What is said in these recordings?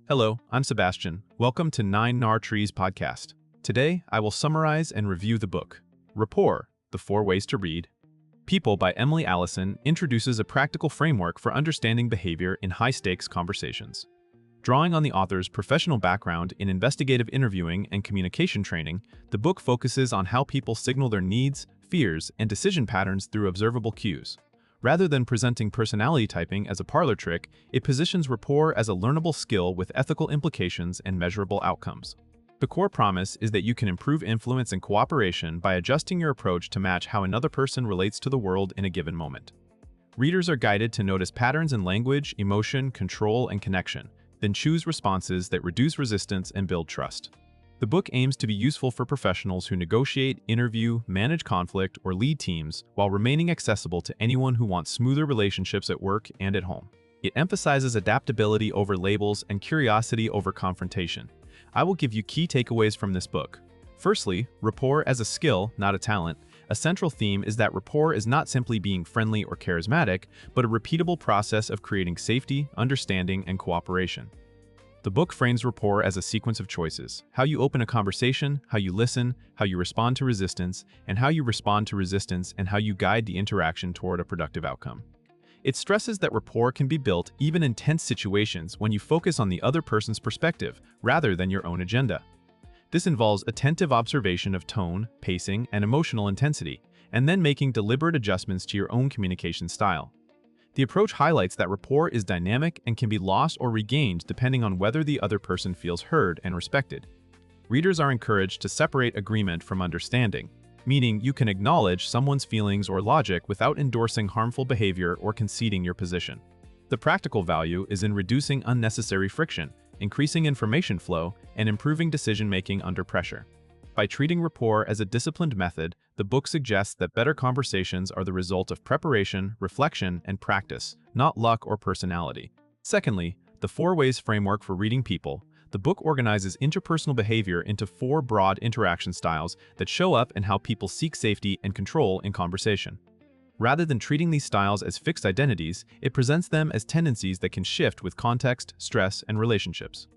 Hello, I'm Sebastian. Welcome to 9 Nar Trees podcast. Today, I will summarize and review the book, Rapport, The 4 Ways to Read People by Alison introduces a practical framework for understanding behavior in high-stakes conversations. Drawing on the author's professional background in investigative interviewing and communication training, the book focuses on how people signal their needs, fears, and decision patterns through observable cues. Rather than presenting personality typing as a parlor trick, it positions rapport as a learnable skill with ethical implications and measurable outcomes. The core promise is that you can improve influence and cooperation by adjusting your approach to match how another person relates to the world in a given moment. Readers are guided to notice patterns in language, emotion, control, and connection, then choose responses that reduce resistance and build trust. The book aims to be useful for professionals who negotiate, interview, manage conflict, or lead teams while remaining accessible to anyone who wants smoother relationships at work and at home. It emphasizes adaptability over labels and curiosity over confrontation. I will give you key takeaways from this book. Firstly, rapport as a skill, not a talent. A central theme is that rapport is not simply being friendly or charismatic, but a repeatable process of creating safety, understanding, and cooperation. The book frames rapport as a sequence of choices: how you open a conversation, how you listen, how you respond to resistance, and how you respond to resistance and how you guide the interaction toward a productive outcome. It stresses that rapport can be built even in tense situations when you focus on the other person's perspective rather than your own agenda. This involves attentive observation of tone, pacing, and emotional intensity, and then making deliberate adjustments to your own communication style. The approach highlights that rapport is dynamic and can be lost or regained depending on whether the other person feels heard and respected. Readers are encouraged to separate agreement from understanding, meaning you can acknowledge someone's feelings or logic without endorsing harmful behavior or conceding your position. The practical value is in reducing unnecessary friction, increasing information flow, and improving decision-making under pressure. By treating rapport as a disciplined method, the book suggests that better conversations are the result of preparation, reflection, and practice, not luck or personality. Secondly, the 4 Ways framework for reading people. The book organizes interpersonal behavior into 4 broad interaction styles that show up in how people seek safety and control in conversation. Rather than treating these styles as fixed identities, it presents them as tendencies that can shift with context, stress, and relationships.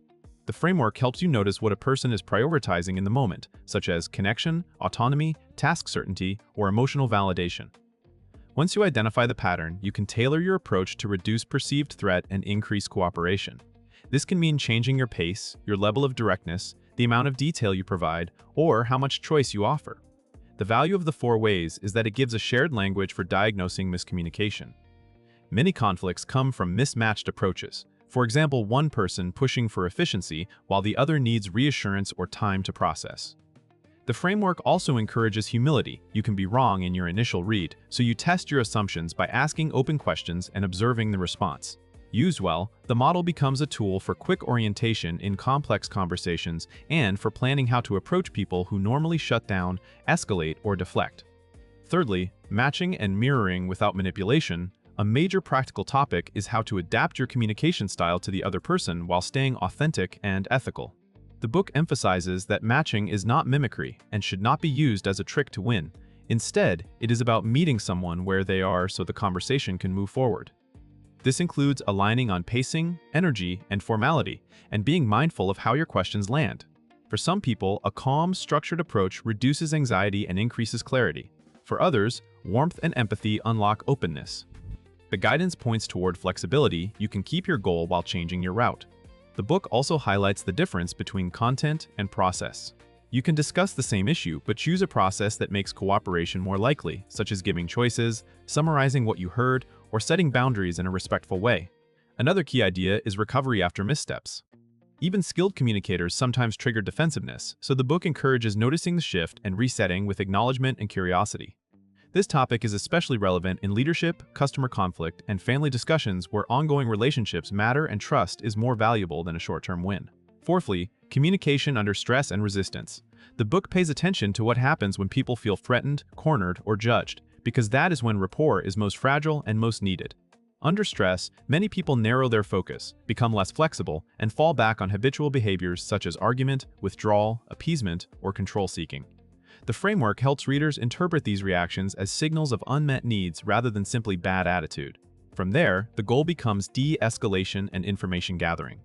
The framework helps you notice what a person is prioritizing in the moment, such as connection, autonomy, task certainty, or emotional validation. Once you identify the pattern, you can tailor your approach to reduce perceived threat and increase cooperation. This can mean changing your pace, your level of directness, the amount of detail you provide, or how much choice you offer. The value of the 4 Ways is that it gives a shared language for diagnosing miscommunication. Many conflicts come from mismatched approaches. For example, one person pushing for efficiency while the other needs reassurance or time to process. The framework also encourages humility. You can be wrong in your initial read, so you test your assumptions by asking open questions and observing the response. Used well, the model becomes a tool for quick orientation in complex conversations and for planning how to approach people who normally shut down, escalate, or deflect. Thirdly, matching and mirroring without manipulation. A major practical topic is how to adapt your communication style to the other person while staying authentic and ethical. The book emphasizes that matching is not mimicry and should not be used as a trick to win. Instead, it is about meeting someone where they are so the conversation can move forward. This includes aligning on pacing, energy, and formality, and being mindful of how your questions land. For some people, a calm, structured approach reduces anxiety and increases clarity. For others, warmth and empathy unlock openness. The guidance points toward flexibility. You can keep your goal while changing your route. The book also highlights the difference between content and process. You can discuss the same issue, but choose a process that makes cooperation more likely, such as giving choices, summarizing what you heard, or setting boundaries in a respectful way. Another key idea is recovery after missteps. Even skilled communicators sometimes trigger defensiveness, so the book encourages noticing the shift and resetting with acknowledgement and curiosity. This topic is especially relevant in leadership, customer conflict, and family discussions where ongoing relationships matter and trust is more valuable than a short-term win. Fourthly, communication under stress and resistance. The book pays attention to what happens when people feel threatened, cornered, or judged, because that is when rapport is most fragile and most needed. Under stress, many people narrow their focus, become less flexible, and fall back on habitual behaviors such as argument, withdrawal, appeasement, or control-seeking. The framework helps readers interpret these reactions as signals of unmet needs rather than simply bad attitude. From there, the goal becomes de-escalation and information gathering.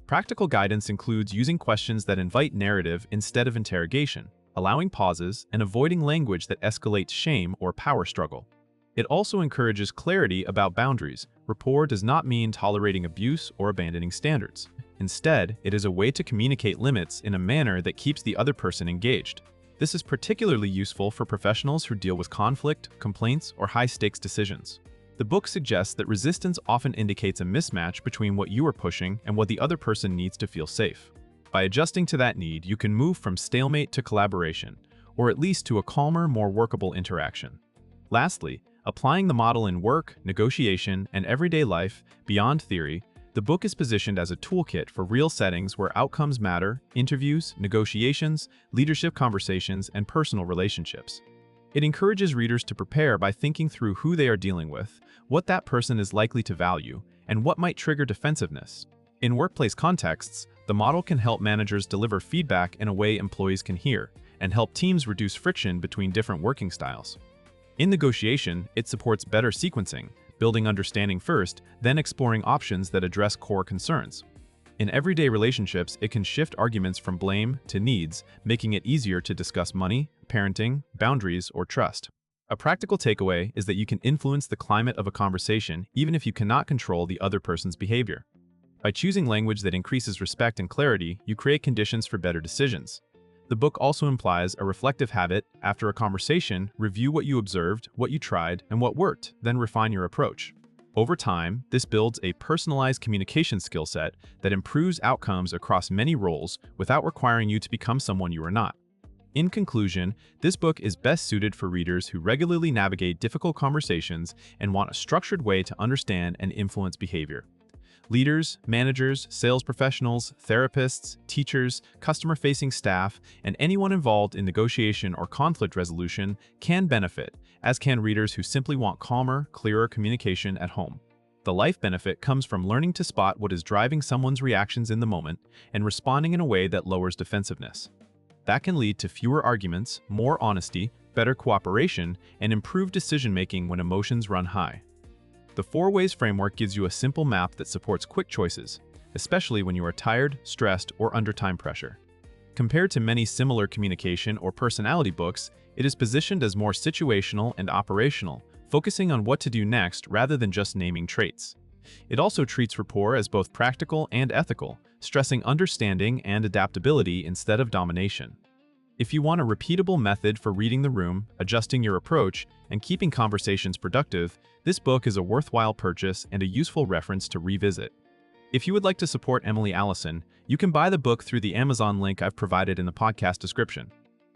Practical guidance includes using questions that invite narrative instead of interrogation, allowing pauses, and avoiding language that escalates shame or power struggle. It also encourages clarity about boundaries. Rapport does not mean tolerating abuse or abandoning standards. Instead, it is a way to communicate limits in a manner that keeps the other person engaged. This is particularly useful for professionals who deal with conflict, complaints, or high-stakes decisions. The book suggests that resistance often indicates a mismatch between what you are pushing and what the other person needs to feel safe. By adjusting to that need, you can move from stalemate to collaboration, or at least to a calmer, more workable interaction. Lastly, applying the model in work, negotiation, and everyday life, beyond theory, the book is positioned as a toolkit for real settings where outcomes matter: interviews, negotiations, leadership conversations, and personal relationships. It encourages readers to prepare by thinking through who they are dealing with, what that person is likely to value, and what might trigger defensiveness. In workplace contexts, the model can help managers deliver feedback in a way employees can hear, and help teams reduce friction between different working styles. In negotiation, it supports better sequencing, building understanding first, then exploring options that address core concerns. In everyday relationships, it can shift arguments from blame to needs, making it easier to discuss money, parenting, boundaries, or trust. A practical takeaway is that you can influence the climate of a conversation even if you cannot control the other person's behavior. By choosing language that increases respect and clarity, you create conditions for better decisions. The book also implies a reflective habit. After a conversation, review what you observed, what you tried, and what worked, then refine your approach. Over time, this builds a personalized communication skill set that improves outcomes across many roles without requiring you to become someone you are not. In conclusion, this book is best suited for readers who regularly navigate difficult conversations and want a structured way to understand and influence behavior. Leaders, managers, sales professionals, therapists, teachers, customer-facing staff, and anyone involved in negotiation or conflict resolution can benefit, as can readers who simply want calmer, clearer communication at home. The life benefit comes from learning to spot what is driving someone's reactions in the moment and responding in a way that lowers defensiveness. That can lead to fewer arguments, more honesty, better cooperation, and improved decision-making when emotions run high. The 4 Ways framework gives you a simple map that supports quick choices, especially when you are tired, stressed, or under time pressure. Compared to many similar communication or personality books, it is positioned as more situational and operational, focusing on what to do next rather than just naming traits. It also treats rapport as both practical and ethical, stressing understanding and adaptability instead of domination. If you want a repeatable method for reading the room, adjusting your approach, and keeping conversations productive, this book is a worthwhile purchase and a useful reference to revisit. If you would like to support Emily Allison, you can buy the book through the Amazon link I've provided in the podcast description.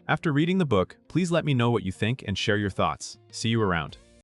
After reading the book, please let me know what you think and share your thoughts. See you around.